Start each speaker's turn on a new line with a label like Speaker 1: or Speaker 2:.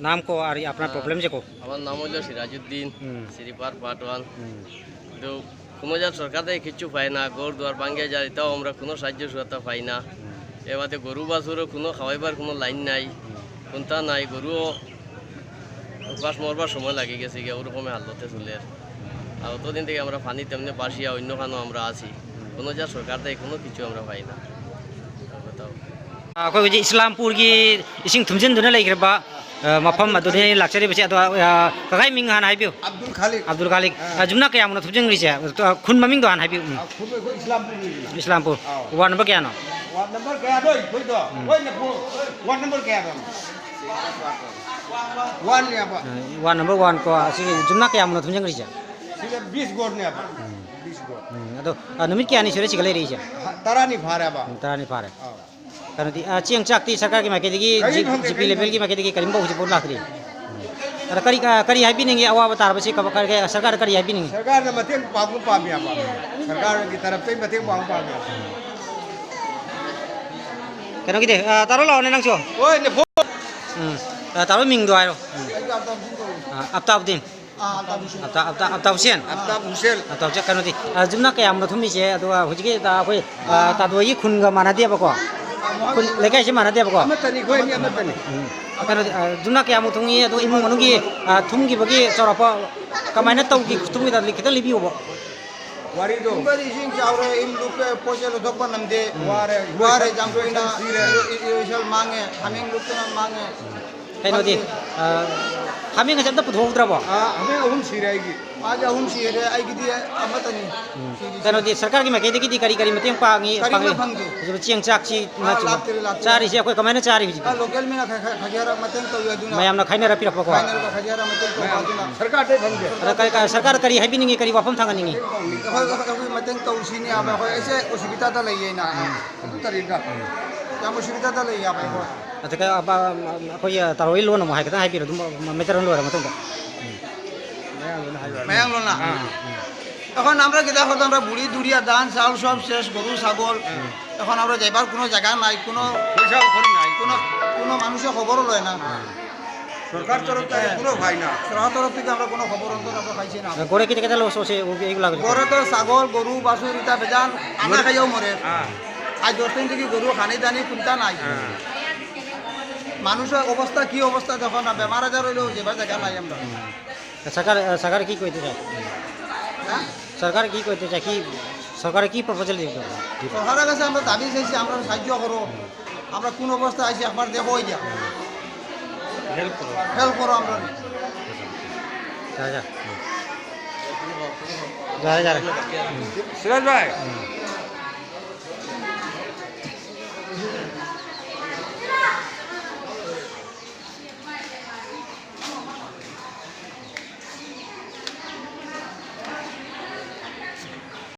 Speaker 1: নাম কো আর আপনার প্রবলেম যে কো।
Speaker 2: আমার নাম হলো সিরাজউদ্দিন, শ্রীপার পাটওয়ান। তো কোনো যা সরকার থেকে কিচ্ছু পাই না, ঘর দুয়ার ভাঙ্গে যায়, এটাও আমরা কোনো সাহায্য সুবিধা পাই না। এবারে গরু বাছুরও কোনো খাওয়াইবার কোনো লাইন নাই, কোনটা নাই, গরুও উপাস মরবার সময় লাগে গেছে গিয়ে ওরকমই হালতে চলে। আর অতদিন থেকে আমরা পানি তেমনি বাসিয়া অন্য খানো আমরা আছি, কোনো যা সরকার থেকে কোনো কিছু আমরা পাই না।
Speaker 1: ꯑꯩꯈꯣꯏ ꯍꯧꯖꯤꯛ ꯏꯁꯂꯥꯝꯄꯨꯔꯒꯤ ꯏꯁꯤꯡ ꯊꯨꯝꯖꯤꯟꯗꯨꯅ ꯂꯩꯈ꯭ꯔꯕ ꯃꯐꯝ ꯑꯗꯨꯗ ꯂꯥꯛꯆꯔꯤꯕꯁꯦ ꯑꯗꯣ ꯀꯀꯥꯒꯤ ꯃꯤꯡ ꯍꯥꯟꯅ ꯍꯥꯏꯕꯤꯌꯨ. ꯑꯕꯗꯨꯜ ꯈꯥꯂꯤꯛ. ꯖꯨꯝꯅꯥ ꯀꯌꯥꯃꯨꯛꯅ ꯊꯨꯝꯖꯤꯟꯈ꯭ꯔꯤꯁꯦ? ꯈꯨꯟ ꯃꯃꯤꯡꯗꯣ ꯍꯥꯟꯅ ꯍꯥꯏꯕꯤꯌꯨ. ꯏꯁꯂꯥꯝꯄꯨꯔ. ꯋꯥꯔꯗ ꯅꯝꯕꯔ ꯀꯌꯥꯅꯣ?
Speaker 3: ꯋꯥꯔꯗ ꯅꯝꯕꯔ ꯀꯌꯥꯗꯣ ꯑꯩꯈꯣꯏꯗꯣ ꯂꯣꯏꯅ ꯋꯥꯔꯗ ꯅꯝꯕꯔ ꯀꯌꯥꯗꯣ? 1 ꯅꯦꯕ. ꯋꯥꯔꯗ
Speaker 1: ꯅꯝꯕꯔ 1 ꯀꯣ. ꯑꯁꯤꯒꯤ ꯖꯨꯝꯅꯥ ꯀꯌꯥꯃꯨꯛꯅ ꯊꯨꯝꯖꯤꯟꯈ꯭ꯔꯤꯁꯦ?
Speaker 3: ꯁꯤꯗ 20 ꯒꯣꯔꯅꯦꯕ. 20 ꯒꯣꯔ.
Speaker 1: ꯑꯗꯣ ꯅꯨꯃꯤꯠ ꯀꯌꯥꯅꯤ ꯁꯨꯔꯦ ꯁꯤꯒ ꯂꯩꯔꯤꯁꯦ?
Speaker 3: 10ꯅꯤ ꯐꯥꯔꯦꯕ.
Speaker 1: 10ꯅꯤ ꯐꯥꯔꯦ. ꯀꯩꯅꯣꯗꯤ ꯆꯦꯡ ꯆꯥꯛꯇꯤ ꯁꯔꯀꯥꯔꯒꯤ ꯃꯥꯏꯀꯩꯗꯒꯤ ꯖꯤꯄꯤ ꯂꯦꯚꯦꯜꯒꯤ ꯃꯥꯏꯀꯩꯗꯒꯤ ꯀꯔꯤꯝꯐꯥꯎ ꯍꯧꯖꯤꯛꯐꯥꯎ ꯂꯥꯛꯇ꯭ꯔꯤ. ꯑꯗ ꯀꯔꯤ ꯍꯥꯏꯕꯤꯅꯤꯡꯉꯤ ꯑꯋꯥꯕ ꯇꯥꯔꯕꯁꯤ ꯁꯔꯀꯥꯔꯗ ꯀꯔꯤ ꯍꯥꯏꯕꯤꯅꯤꯡꯉꯤ?
Speaker 3: ꯁꯔꯀꯥꯔꯅ ꯃꯇꯦꯡ ꯄꯥꯡꯕ ꯄꯥꯝꯃꯦꯕ. ꯁꯔꯀꯥꯔꯒꯤ ꯇꯔꯐꯇꯩ ꯃꯇꯦꯡ ꯄꯥꯡꯕ ꯄꯥꯝꯃꯦ.
Speaker 1: ꯀꯩꯅꯣꯒꯤꯗꯤ ꯇꯥꯔꯣ ꯂꯥꯛꯑꯣꯅꯦ ꯅꯪꯁꯨ.
Speaker 3: ꯍꯣꯏꯅꯦ.
Speaker 1: ꯇꯥꯔꯣ ꯃꯤꯡꯗꯣ ꯍꯥꯏꯔꯣ. ꯑꯞꯇꯥꯕꯨꯗꯤꯟ. ꯑꯞꯇꯥꯕ ꯍꯨꯁꯦꯟ. ꯀꯩꯅꯣꯗꯤ ꯖꯨꯝꯅꯥ ꯀꯌꯥꯃꯨꯛꯅ ꯊꯨꯝꯃꯤꯁꯦ? ꯑꯗꯨꯒ ꯍꯧꯖꯤꯛꯀꯤ ꯑꯩꯈꯣꯏ ꯇꯥꯗꯣꯏꯒꯤ ꯈꯨꯟꯒ ꯃꯥꯟꯅꯗꯦꯕꯀꯣ. ꯂꯩꯀꯥꯏꯁꯦ ꯃꯥꯟꯅꯗꯦꯕꯀꯣ.
Speaker 3: ꯑꯃꯠꯇꯅꯤ ꯑꯩꯈꯣꯏ ꯑꯅꯤ ꯑꯃꯠꯇꯅꯤ.
Speaker 1: ꯀꯩꯅꯣꯗꯤ ꯖꯨꯝꯅꯥ ꯀꯌꯥꯃꯨꯛ ꯊꯨꯝꯉꯤ? ꯑꯗꯨꯒ ꯏꯃꯨꯡ ꯃꯅꯨꯡꯒꯤ ꯊꯨꯝꯈꯤꯕꯒꯤ ꯆꯥꯎꯔꯥꯛꯄ ꯀꯃꯥꯏꯅ ꯇꯧꯈꯤ ꯊꯨꯝꯈꯤꯗ ꯈꯤꯇꯪ ꯂꯤꯕꯤꯌꯨꯕ.
Speaker 3: ꯋꯥꯔꯤꯗꯣ ꯏꯁꯤꯡ ꯆꯥꯎꯔꯦ, ꯏꯝ ꯂꯨꯞꯄꯦ, ꯄꯣꯠ ꯆꯩ ꯂꯧꯊꯣꯛꯄ ꯉꯝꯗꯦ, ꯋꯥꯔꯦ ꯌꯥꯝꯊꯣꯏꯅ, ꯏꯁꯜ ꯃꯥꯡꯉꯦ, ꯍꯥꯃꯦꯡ ꯂꯨꯞꯇꯅ ꯃꯥꯡꯉꯦ.
Speaker 1: ꯀꯩꯅꯣꯗꯤ ꯍꯥꯃꯦꯡꯒꯁꯦ ꯑꯝꯇ ꯄꯨꯊꯣꯛꯍꯧꯗ꯭ꯔꯕꯣ?
Speaker 3: ꯍꯥꯃꯦꯡ 3 ꯁꯤꯔꯦ ꯑꯩꯒꯤ. ꯃꯥꯒꯤ 3 ꯁꯤꯔꯦ, ꯑꯩꯒꯤꯗꯤ ꯑꯃꯠꯇꯅꯤ.
Speaker 1: ꯀꯩꯅꯣꯗꯤ ꯁꯔꯀꯥꯔꯒꯤ ꯃꯥꯏꯀꯩꯗꯒꯤꯗꯤ ꯀꯔꯤ ꯃꯇꯦꯡ ꯄꯥꯡꯉꯤ?
Speaker 3: ꯀꯔꯤꯝꯇ ꯐꯪꯗꯦ.
Speaker 1: ꯆꯦꯡ ꯆꯥꯛꯁꯤ ꯆꯥꯔꯤꯁꯦ ꯑꯩꯈꯣꯏ ꯀꯃꯥꯏꯅ ꯆꯥꯔꯤ ꯍꯧꯖꯤꯛ?
Speaker 3: ꯂꯣꯀꯦꯜ ꯃꯤꯅ ꯈꯖꯤꯌꯥꯔ ꯃꯇꯦꯡ ꯇꯧꯏ ꯑꯗꯨꯅ.
Speaker 1: ꯃꯌꯥꯝꯅ ꯈꯥꯏꯅꯔ ꯄꯤꯔꯛꯄꯀꯣ.
Speaker 3: ꯈꯖꯤꯌꯥꯔ ꯃꯇꯦꯡ ꯇꯧꯕ ꯑꯗꯨꯅ. ꯁꯔꯀꯥꯔꯗꯩ ꯐꯪꯗꯦ.
Speaker 1: ꯁꯔꯀꯥꯔ ꯀꯔꯤ ꯍꯥꯏꯕꯤꯅꯤꯡꯉꯤ? ꯀꯔꯤ ꯋꯥꯐꯝ ꯊꯥꯡꯍꯟꯅꯤꯡꯉꯤ?
Speaker 3: ꯑꯩꯈꯣꯏ ꯃꯇꯦꯡ ꯇꯧꯁꯤꯅꯤ ꯍꯥꯏꯕ. ꯑꯩꯈꯣꯏ ꯑꯩꯁꯦ ꯑꯁꯨꯕꯤꯗꯥꯗ ꯂꯩꯌꯦꯅ. ꯑꯗꯨ ꯇꯔꯤꯒ ꯌꯥꯝ ꯑꯁꯨꯕꯤꯗꯥꯗ ꯂꯩ ꯍꯥꯏꯕ ꯑꯩꯈꯣꯏ.
Speaker 1: ꯑꯩꯈꯣꯏ ꯇꯥꯔꯣꯏ ꯂꯣꯟ ꯑꯃꯨꯛ ꯍꯥꯏꯐꯦꯠꯇꯪ ꯍꯥꯏꯕꯤꯔꯣ ꯑꯗꯨꯝ মেꯇꯔꯟ ꯂꯣꯏꯔ ꯃꯇꯨꯡꯗ.
Speaker 3: মায়াং লোনা এখন আমরা যেটা হতো আমরা বুড়ি দুড়িয়া ধান চাউল সব শেষ, গরু ছাগল। এখন আমরা যাইবার কোনো জায়গা নাই, কোনো কোনো মানুষের খবরও লয় না। সরকার তরফ থেকে কোনো ভাই না। সরকার তরফ থেকে আমরা কোনো খবর অন্তর আমরা পাইছি না।
Speaker 1: গড়ে কেটে কেটে লোস এইগুলা
Speaker 3: গড়ে তো ছাগল, গরু, বাছুর ইটা বেজান আনা খাইও মরে। আজ 10 দিন থেকে গরু খানি দানি কোনটা নাই। মানুষের অবস্থা কি অবস্থা, যখন বেমার আজার হইলেও যেবার জায়গা নাই আমরা।
Speaker 1: সরকার কি কইতে চায়? সরকার কি কইতে চায়? কি সরকারে কি প্রপোজাল দিবে?
Speaker 3: সরকারের কাছে আমরা দাবি চাইছি, আমরা সাহায্য করো। আমরা কোন অবস্থা আইছি একবার দেখো, যা হেল্প করো আমরা।
Speaker 1: যা যা
Speaker 3: সিরাজ ভাই